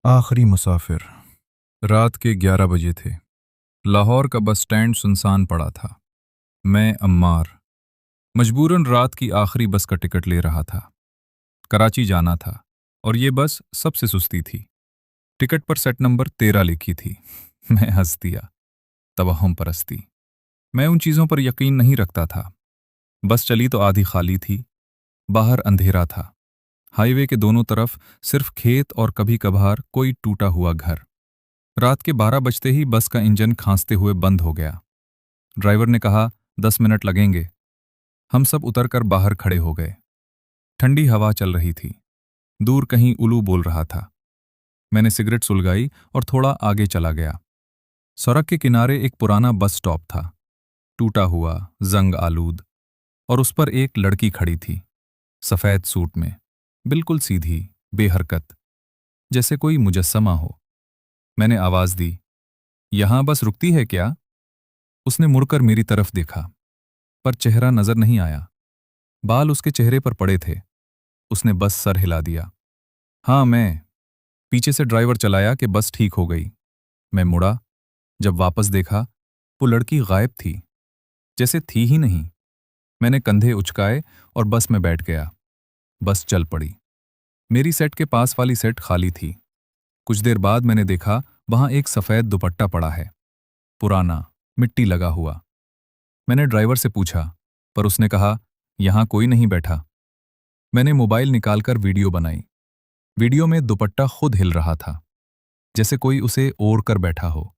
आखिरी मुसाफिर। रात के 11 बजे थे। लाहौर का बस स्टैंड सुनसान पड़ा था। मैं अम्मार मजबूरन रात की आखिरी बस का टिकट ले रहा था। कराची जाना था और ये बस सबसे सुस्ती थी। टिकट पर सेट नंबर 13 लिखी थी। मैं हंस दिया। तवहुम परस्ती। मैं उन चीज़ों पर यकीन नहीं रखता था। बस चली तो आधी खाली थी। बाहर अंधेरा था। हाईवे के दोनों तरफ सिर्फ खेत और कभी कभार कोई टूटा हुआ घर। रात के 12 बजते ही बस का इंजन खांसते हुए बंद हो गया। ड्राइवर ने कहा 10 मिनट लगेंगे। हम सब उतरकर बाहर खड़े हो गए। ठंडी हवा चल रही थी। दूर कहीं उल्लू बोल रहा था। मैंने सिगरेट सुलगाई और थोड़ा आगे चला गया। सड़क के किनारे एक पुराना बस स्टॉप था, टूटा हुआ, जंग आलूद, और उस पर एक लड़की खड़ी थी, सफेद सूट में, बिल्कुल सीधी, बेहरकत, जैसे कोई मुजस्समा हो। मैंने आवाज दी, यहां बस रुकती है क्या? उसने मुड़कर मेरी तरफ देखा, पर चेहरा नजर नहीं आया। बाल उसके चेहरे पर पड़े थे। उसने बस सर हिला दिया। हाँ, मैं। पीछे से ड्राइवर चलाया कि बस ठीक हो गई। मैं मुड़ा। जब वापस देखा, वो लड़की गायब थी, जैसे थी ही नहीं। मैंने कंधे उचकाए और बस में बैठ गया। बस चल पड़ी। मेरी सेट के पास वाली सेट खाली थी। कुछ देर बाद मैंने देखा वहां एक सफेद दुपट्टा पड़ा है, पुराना, मिट्टी लगा हुआ। मैंने ड्राइवर से पूछा, पर उसने कहा, यहां कोई नहीं बैठा। मैंने मोबाइल निकालकर वीडियो बनाई। वीडियो में दुपट्टा खुद हिल रहा था, जैसे कोई उसे ओढ़ कर बैठा हो।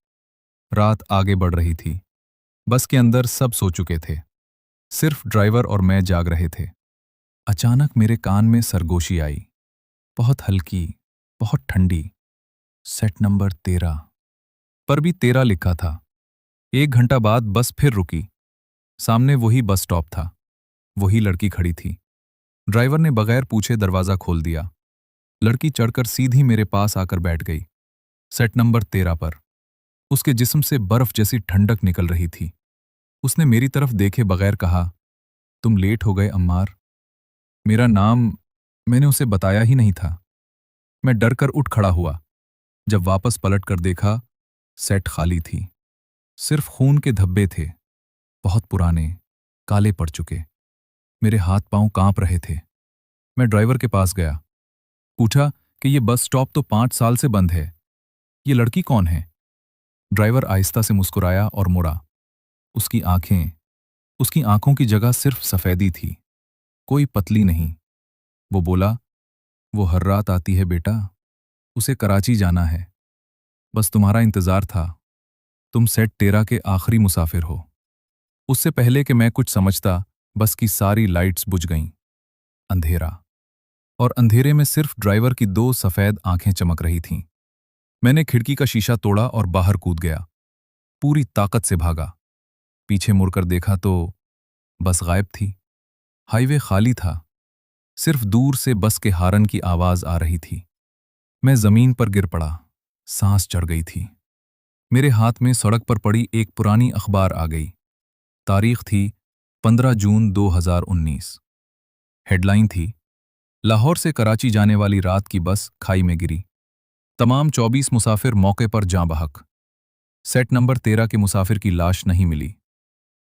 रात आगे बढ़ रही थी। बस के अंदर सब सो चुके थे। सिर्फ ड्राइवर और मैं जाग रहे थे। अचानक मेरे कान में सरगोशी आई, बहुत हल्की, बहुत ठंडी। सेट नंबर 13 पर भी 13 लिखा था। 1 घंटा बाद बस फिर रुकी। सामने वही बस स्टॉप था। वही लड़की खड़ी थी। ड्राइवर ने बगैर पूछे दरवाजा खोल दिया। लड़की चढ़कर सीधी मेरे पास आकर बैठ गई, सेट नंबर 13 पर। उसके जिस्म से बर्फ जैसी ठंडक निकल रही थी। उसने मेरी तरफ देखे बगैर कहा, तुम लेट हो गए अम्मार। मेरा नाम मैंने उसे बताया ही नहीं था। मैं डर कर उठ खड़ा हुआ। जब वापस पलट कर देखा, सेट खाली थी। सिर्फ खून के धब्बे थे, बहुत पुराने, काले पड़ चुके। मेरे हाथ पांव कांप रहे थे। मैं ड्राइवर के पास गया, पूछा कि ये बस स्टॉप तो 5 साल से बंद है। ये लड़की कौन है? ड्राइवर आहिस्ता से मुस्कुराया और मुड़ा। उसकी आंखें, उसकी आंखों की जगह सिर्फ सफेदी थी, कोई पतली नहीं। वो बोला, वो हर रात आती है बेटा, उसे कराची जाना है। बस तुम्हारा इंतजार था। तुम सेट 13 के आखिरी मुसाफिर हो। उससे पहले कि मैं कुछ समझता, बस की सारी लाइट्स बुझ गईं। अंधेरा, और अंधेरे में सिर्फ ड्राइवर की 2 सफेद आंखें चमक रही थीं। मैंने खिड़की का शीशा तोड़ा और बाहर कूद गया। पूरी ताकत से भागा। पीछे मुड़कर देखा तो बस गायब थी। हाईवे खाली था। सिर्फ दूर से बस के हारन की आवाज आ रही थी। मैं जमीन पर गिर पड़ा। सांस चढ़ गई थी। मेरे हाथ में सड़क पर पड़ी एक पुरानी अखबार आ गई। तारीख थी 15 जून 2019। हेडलाइन थी, लाहौर से कराची जाने वाली रात की बस खाई में गिरी। तमाम 24 मुसाफिर मौके पर जाँ बहक। सेट नंबर 13 के मुसाफिर की लाश नहीं मिली।